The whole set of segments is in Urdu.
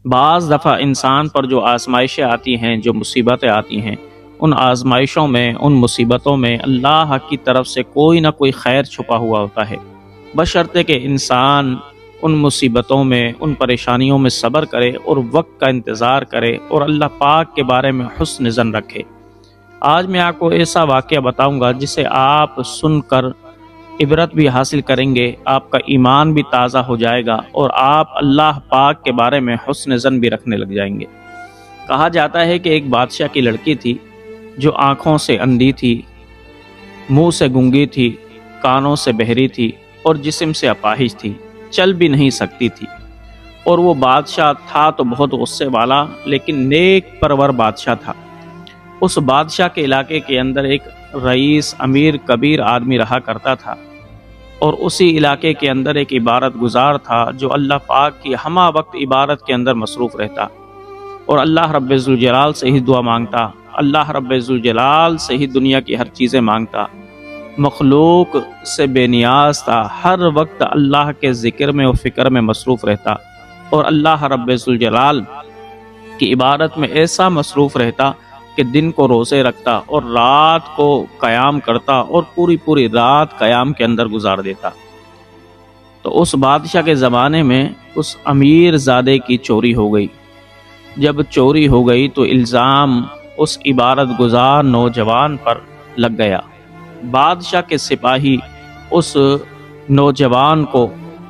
بعض دفعہ انسان پر جو آزمائشیں آتی ہیں، جو مصیبتیں آتی ہیں، ان آزمائشوں میں، ان مصیبتوں میں اللہ کی طرف سے کوئی نہ کوئی خیر چھپا ہوا ہوتا ہے، بشرطے کہ انسان ان مصیبتوں میں، ان پریشانیوں میں صبر کرے اور وقت کا انتظار کرے اور اللہ پاک کے بارے میں حسن ظن رکھے۔ آج میں آپ کو ایسا واقعہ بتاؤں گا جسے آپ سن کر عبرت بھی حاصل کریں گے، آپ کا ایمان بھی تازہ ہو جائے گا اور آپ اللہ پاک کے بارے میں حسن ظن بھی رکھنے لگ جائیں گے۔ کہا جاتا ہے کہ ایک بادشاہ کی لڑکی تھی جو آنکھوں سے اندھی تھی، منہ سے گونگی تھی، کانوں سے بہری تھی اور جسم سے اپاہج تھی، چل بھی نہیں سکتی تھی۔ اور وہ بادشاہ تھا تو بہت غصے والا، لیکن نیک پرور بادشاہ تھا۔ اس بادشاہ کے علاقے کے اندر ایک رئیس، امیر کبیر آدمی رہا کرتا تھا، اور اسی علاقے کے اندر ایک عبادت گزار تھا جو اللہ پاک کی ہمہ وقت عبادت کے اندر مصروف رہتا اور اللہ رب ذوالجلال سے ہی دعا مانگتا، اللہ رب ذوالجلال سے ہی دنیا کی ہر چیزیں مانگتا، مخلوق سے بے نیاز تھا، ہر وقت اللہ کے ذکر میں اور فکر میں مصروف رہتا اور اللہ رب ذوالجلال کی عبادت میں ایسا مصروف رہتا کہ دن کو روزے رکھتا اور رات کو قیام کرتا اور پوری رات قیام کے اندر گزار دیتا۔ تو اس بادشاہ کے زمانے میں اس امیر زادے کی چوری ہو گئی۔ جب چوری ہو گئی تو الزام اس عبادت گزار نوجوان پر لگ گیا۔ بادشاہ کے سپاہی اس نوجوان کو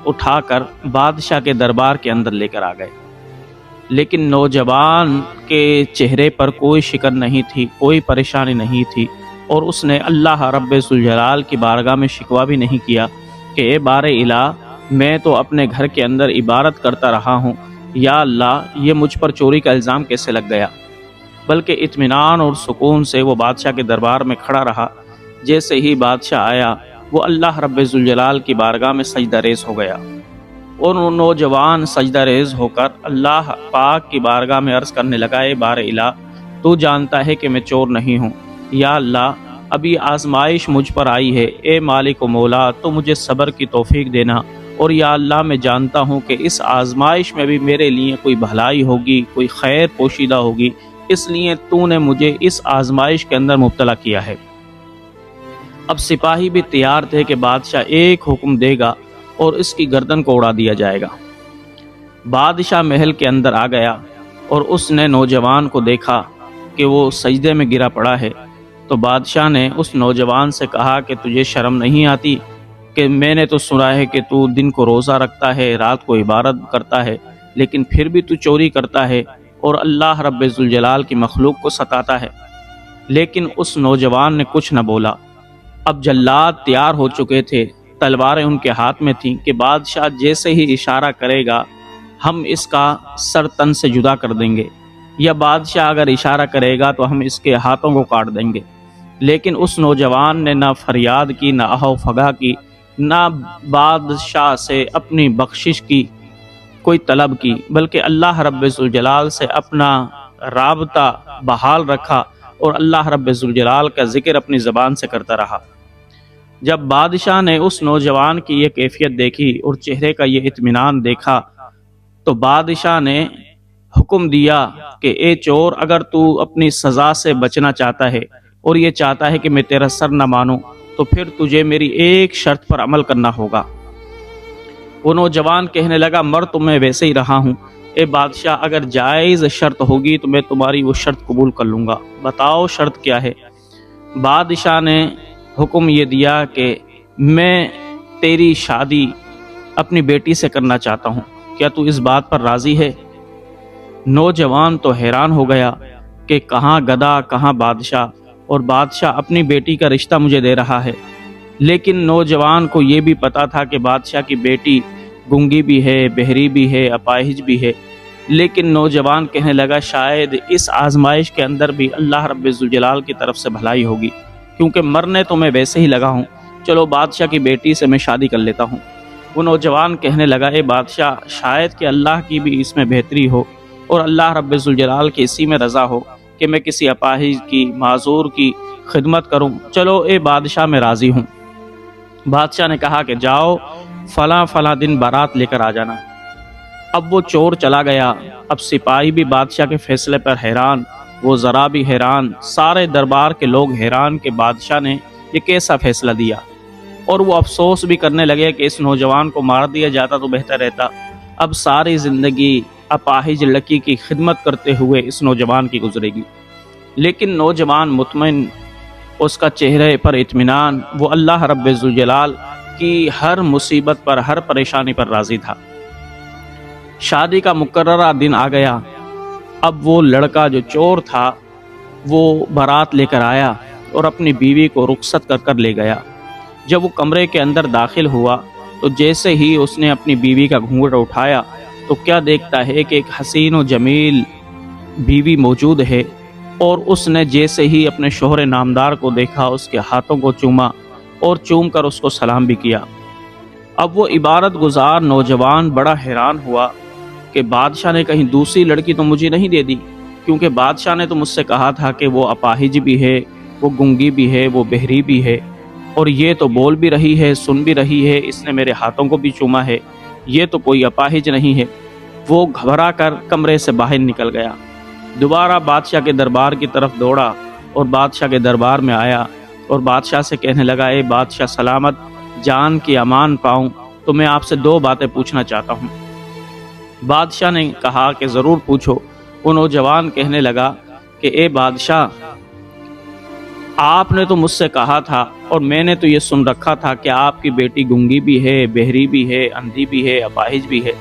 اٹھا کر بادشاہ کے دربار کے اندر لے کر آ گئے، لیکن نوجوان کے چہرے پر کوئی شکر نہیں تھی، کوئی پریشانی نہیں تھی، اور اس نے اللہ رب ذوالجلال کی بارگاہ میں شکوہ بھی نہیں کیا کہ اے بار الہ، میں تو اپنے گھر کے اندر عبادت کرتا رہا ہوں، یا اللہ یہ مجھ پر چوری کا الزام کیسے لگ گیا؟ بلکہ اطمینان اور سکون سے وہ بادشاہ کے دربار میں کھڑا رہا۔ جیسے ہی بادشاہ آیا، وہ اللہ رب ذوالجلال کی بارگاہ میں سجدہ ریز ہو گیا، اور وہ نوجوان سجدہ ریز ہو کر اللہ پاک کی بارگاہ میں عرض کرنے لگا، اے بار الہ، تو جانتا ہے کہ میں چور نہیں ہوں، یا اللہ ابھی آزمائش مجھ پر آئی ہے، اے مالک و مولا تو مجھے صبر کی توفیق دینا، اور یا اللہ میں جانتا ہوں کہ اس آزمائش میں بھی میرے لیے کوئی بھلائی ہوگی، کوئی خیر پوشیدہ ہوگی، اس لیے تو نے مجھے اس آزمائش کے اندر مبتلا کیا ہے۔ اب سپاہی بھی تیار تھے کہ بادشاہ ایک حکم دے گا اور اس کی گردن کو اڑا دیا جائے گا۔ بادشاہ محل کے اندر آ گیا اور اس نے نوجوان کو دیکھا کہ وہ سجدے میں گرا پڑا ہے، تو بادشاہ نے اس نوجوان سے کہا کہ تجھے شرم نہیں آتی کہ میں نے تو سنا ہے کہ تو دن کو روزہ رکھتا ہے، رات کو عبادت کرتا ہے، لیکن پھر بھی تو چوری کرتا ہے اور اللہ رب ذوالجلال کی مخلوق کو ستاتا ہے۔ لیکن اس نوجوان نے کچھ نہ بولا۔ اب جلاد تیار ہو چکے تھے، تلواریں ان کے ہاتھ میں تھیں کہ بادشاہ جیسے ہی اشارہ کرے گا ہم اس کا سر تن سے جدا کر دیں گے، یا بادشاہ اگر اشارہ کرے گا تو ہم اس کے ہاتھوں کو کاٹ دیں گے۔ لیکن اس نوجوان نے نہ فریاد کی، نہ آہو فغاں کی، نہ بادشاہ سے اپنی بخشش کی کوئی طلب کی، بلکہ اللہ رب ذوالجلال سے اپنا رابطہ بحال رکھا اور اللہ رب ذوالجلال کا ذکر اپنی زبان سے کرتا رہا۔ جب بادشاہ نے اس نوجوان کی یہ کیفیت دیکھی اور چہرے کا یہ اطمینان دیکھا، تو بادشاہ نے حکم دیا کہ اے چور، اگر تو اپنی سزا سے بچنا چاہتا ہے اور یہ چاہتا ہے کہ میں تیرا سر نہ مانوں، تو پھر تجھے میری ایک شرط پر عمل کرنا ہوگا۔ وہ نوجوان کہنے لگا، مر تو میں ویسے ہی رہا ہوں، اے بادشاہ اگر جائز شرط ہوگی تو میں تمہاری وہ شرط قبول کر لوں گا، بتاؤ شرط کیا ہے؟ بادشاہ نے حکم یہ دیا کہ میں تیری شادی اپنی بیٹی سے کرنا چاہتا ہوں، کیا تو اس بات پر راضی ہے؟ نوجوان تو حیران ہو گیا کہ کہاں گدھا کہاں بادشاہ، اور بادشاہ اپنی بیٹی کا رشتہ مجھے دے رہا ہے۔ لیکن نوجوان کو یہ بھی پتا تھا کہ بادشاہ کی بیٹی گونگی بھی ہے، بہری بھی ہے، اپاہج بھی ہے، لیکن نوجوان کہنے لگا شاید اس آزمائش کے اندر بھی اللہ رب ذوالجلال کی طرف سے بھلائی ہوگی، کیونکہ مرنے تو میں ویسے ہی لگا ہوں، چلو بادشاہ کی بیٹی سے میں شادی کر لیتا ہوں۔ وہ نوجوان کہنے لگا، اے بادشاہ شاید کہ اللہ کی بھی اس میں بہتری ہو اور اللہ رب ذوالجلال کی اسی میں رضا ہو کہ میں کسی اپاہج کی، معذور کی خدمت کروں، چلو اے بادشاہ میں راضی ہوں۔ بادشاہ نے کہا کہ جاؤ فلاں فلاں دن بارات لے کر آ جانا۔ اب وہ چور چلا گیا، اب سپاہی بھی بادشاہ کے فیصلے پر حیران، وہ ذرا بھی حیران، سارے دربار کے لوگ حیران کہ بادشاہ نے یہ کیسا فیصلہ دیا، اور وہ افسوس بھی کرنے لگے کہ اس نوجوان کو مار دیا جاتا تو بہتر رہتا۔ اب ساری زندگی اپاہج لڑکی کی خدمت کرتے ہوئے اس نوجوان کی گزرے گی، لیکن نوجوان مطمئن، اس کا چہرے پر اطمینان، وہ اللہ رب ذوالجلال کی ہر مصیبت پر، ہر پریشانی پر راضی تھا۔ شادی کا مقررہ دن آ گیا۔ اب وہ لڑکا جو چور تھا وہ بارات لے کر آیا اور اپنی بیوی کو رخصت کر کر لے گیا۔ جب وہ کمرے کے اندر داخل ہوا تو جیسے ہی اس نے اپنی بیوی کا گھونگھٹ اٹھایا تو کیا دیکھتا ہے کہ ایک حسین و جمیل بیوی موجود ہے، اور اس نے جیسے ہی اپنے شوہر نامدار کو دیکھا اس کے ہاتھوں کو چوما اور چوم کر اس کو سلام بھی کیا۔ اب وہ عبادت گزار نوجوان بڑا حیران ہوا کہ بادشاہ نے کہیں دوسری لڑکی تو مجھے نہیں دے دی، کیونکہ بادشاہ نے تو مجھ سے کہا تھا کہ وہ اپاہج بھی ہے، وہ گنگی بھی ہے، وہ بہری بھی ہے، اور یہ تو بول بھی رہی ہے، سن بھی رہی ہے، اس نے میرے ہاتھوں کو بھی چوما ہے، یہ تو کوئی اپاہج نہیں ہے۔ وہ گھبرا کر کمرے سے باہر نکل گیا، دوبارہ بادشاہ کے دربار کی طرف دوڑا اور بادشاہ کے دربار میں آیا اور بادشاہ سے کہنے لگا، اے بادشاہ سلامت، جان کی امان پاؤں تو میں آپ سے دو باتیں پوچھنا چاہتا ہوں۔ بادشاہ نے کہا کہ ضرور پوچھو۔ وہ نوجوان کہنے لگا کہ اے بادشاہ، آپ نے تو مجھ سے کہا تھا اور میں نے تو یہ سن رکھا تھا کہ آپ کی بیٹی گنگی بھی ہے، بہری بھی ہے، اندھی بھی ہے، اپاہج بھی ہے،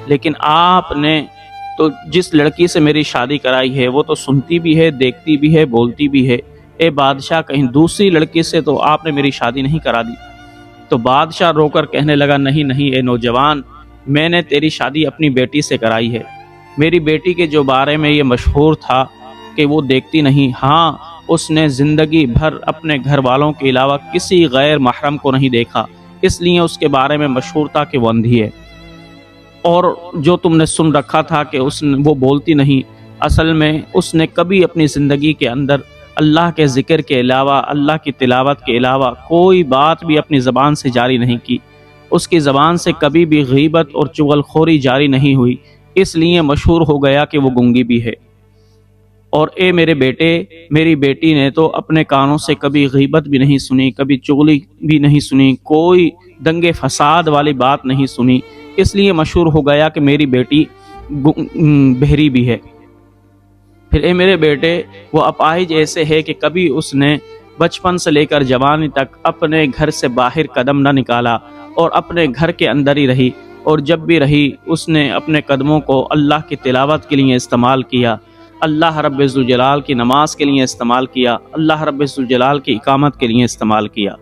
لیکن آپ نے تو جس لڑکی سے میری شادی کرائی ہے وہ تو سنتی بھی ہے، دیکھتی بھی ہے، بولتی بھی ہے۔ اے بادشاہ، کہیں دوسری لڑکی سے تو آپ نے میری شادی نہیں کرا دی؟ تو بادشاہ رو کر کہنے لگا، نہیں نہیں اے نوجوان، میں نے تیری شادی اپنی بیٹی سے کرائی ہے۔ میری بیٹی کے جو بارے میں یہ مشہور تھا کہ وہ دیکھتی نہیں، ہاں اس نے زندگی بھر اپنے گھر والوں کے علاوہ کسی غیر محرم کو نہیں دیکھا، اس لیے اس کے بارے میں مشہور تھا کہ وہ اندھی ہے۔ اور جو تم نے سن رکھا تھا کہ وہ بولتی نہیں، اصل میں اس نے کبھی اپنی زندگی کے اندر اللہ کے ذکر کے علاوہ، اللہ کی تلاوت کے علاوہ کوئی بات بھی اپنی زبان سے جاری نہیں کی، اس کی زبان سے کبھی بھی غیبت اور چغل خوری جاری نہیں ہوئی، اس لیے مشہور ہو گیا کہ وہ گنگی بھی ہے۔ اور اے میرے بیٹے، میری بیٹی نے تو اپنے کانوں سے کبھی غیبت بھی نہیں سنی، کبھی چغلی بھی نہیں سنی، کوئی دنگے فساد والی بات نہیں سنی، اس لیے مشہور ہو گیا کہ میری بیٹی بہری بھی ہے۔ پھر اے میرے بیٹے، وہ اپاہج ایسے ہے کہ کبھی اس نے بچپن سے لے کر جوانی تک اپنے گھر سے باہر قدم نہ نکالا اور اپنے گھر کے اندر ہی رہی، اور جب بھی رہی اس نے اپنے قدموں کو اللہ کی تلاوت کے لیے استعمال کیا، اللہ رب ذوالجلال کی نماز کے لیے استعمال کیا، اللہ رب ذوالجلال کی اقامت کے لیے استعمال کیا۔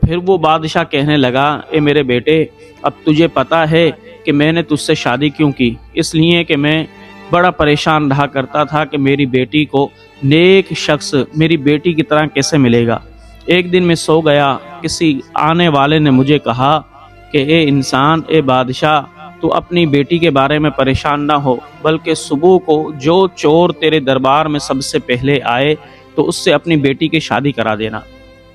پھر وہ بادشاہ کہنے لگا، اے میرے بیٹے، اب تجھے پتا ہے کہ میں نے تجھ سے شادی کیوں کی؟ اس لیے کہ میں بڑا پریشان رہا کرتا تھا کہ میری بیٹی کو نیک شخص میری بیٹی کی طرح کیسے ملے گا۔ ایک دن میں سو گیا، کسی آنے والے نے مجھے کہا کہ اے انسان، اے بادشاہ، تو اپنی بیٹی کے بارے میں پریشان نہ ہو، بلکہ صبح کو جو چور تیرے دربار میں سب سے پہلے آئے تو اس سے اپنی بیٹی کی شادی کرا دینا۔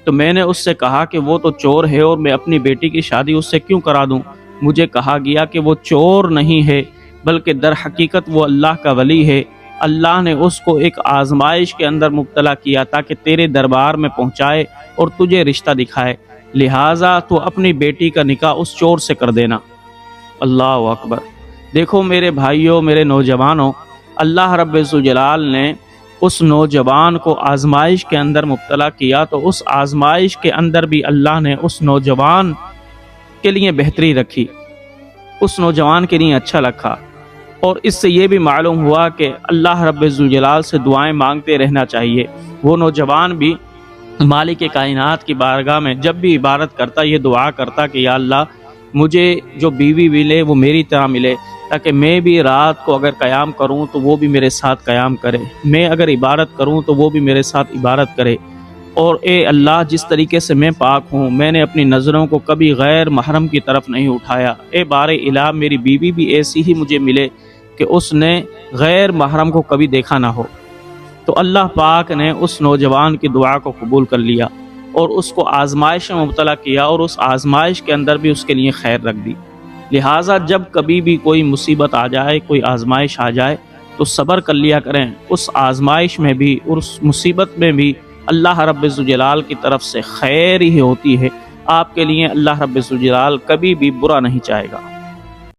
تو میں نے اس سے کہا کہ وہ تو چور ہے اور میں اپنی بیٹی کی شادی اس سے کیوں کرا دوں؟ مجھے کہا گیا کہ وہ چور نہیں ہے، بلکہ در حقیقت وہ اللہ کا ولی ہے، اللہ نے اس کو ایک آزمائش کے اندر مبتلا کیا تاکہ تیرے دربار میں پہنچائے اور تجھے رشتہ دکھائے، لہٰذا تو اپنی بیٹی کا نکاح اس چور سے کر دینا۔ اللہ اکبر۔ دیکھو میرے بھائیوں، میرے نوجوانوں، اللہ رب ذوالجلال نے اس نوجوان کو آزمائش کے اندر مبتلا کیا تو اس آزمائش کے اندر بھی اللہ نے اس نوجوان کے لیے بہتری رکھی، اس نوجوان کے لیے اچھا رکھا۔ اور اس سے یہ بھی معلوم ہوا کہ اللہ رب ذوالجلال سے دعائیں مانگتے رہنا چاہیے۔ وہ نوجوان بھی مالک کائنات کی بارگاہ میں جب بھی عبادت کرتا یہ دعا کرتا کہ یا اللہ، مجھے جو بیوی ملے وہ میری طرح ملے، تاکہ میں بھی رات کو اگر قیام کروں تو وہ بھی میرے ساتھ قیام کرے، میں اگر عبادت کروں تو وہ بھی میرے ساتھ عبادت کرے، اور اے اللہ، جس طریقے سے میں پاک ہوں، میں نے اپنی نظروں کو کبھی غیر محرم کی طرف نہیں اٹھایا، اے بار الہ میری بیوی بھی ایسی ہی مجھے ملے کہ اس نے غیر محرم کو کبھی دیکھا نہ ہو۔ تو اللہ پاک نے اس نوجوان کی دعا کو قبول کر لیا اور اس کو آزمائش میں مبتلا کیا، اور اس آزمائش کے اندر بھی اس کے لیے خیر رکھ دی۔ لہٰذا جب کبھی بھی کوئی مصیبت آ جائے، کوئی آزمائش آ جائے تو صبر کر لیا کریں۔ اس آزمائش میں بھی، اس مصیبت میں بھی اللہ رب الجلال کی طرف سے خیر ہی ہوتی ہے۔ آپ کے لیے اللہ رب الجلال کبھی بھی برا نہیں چاہے گا۔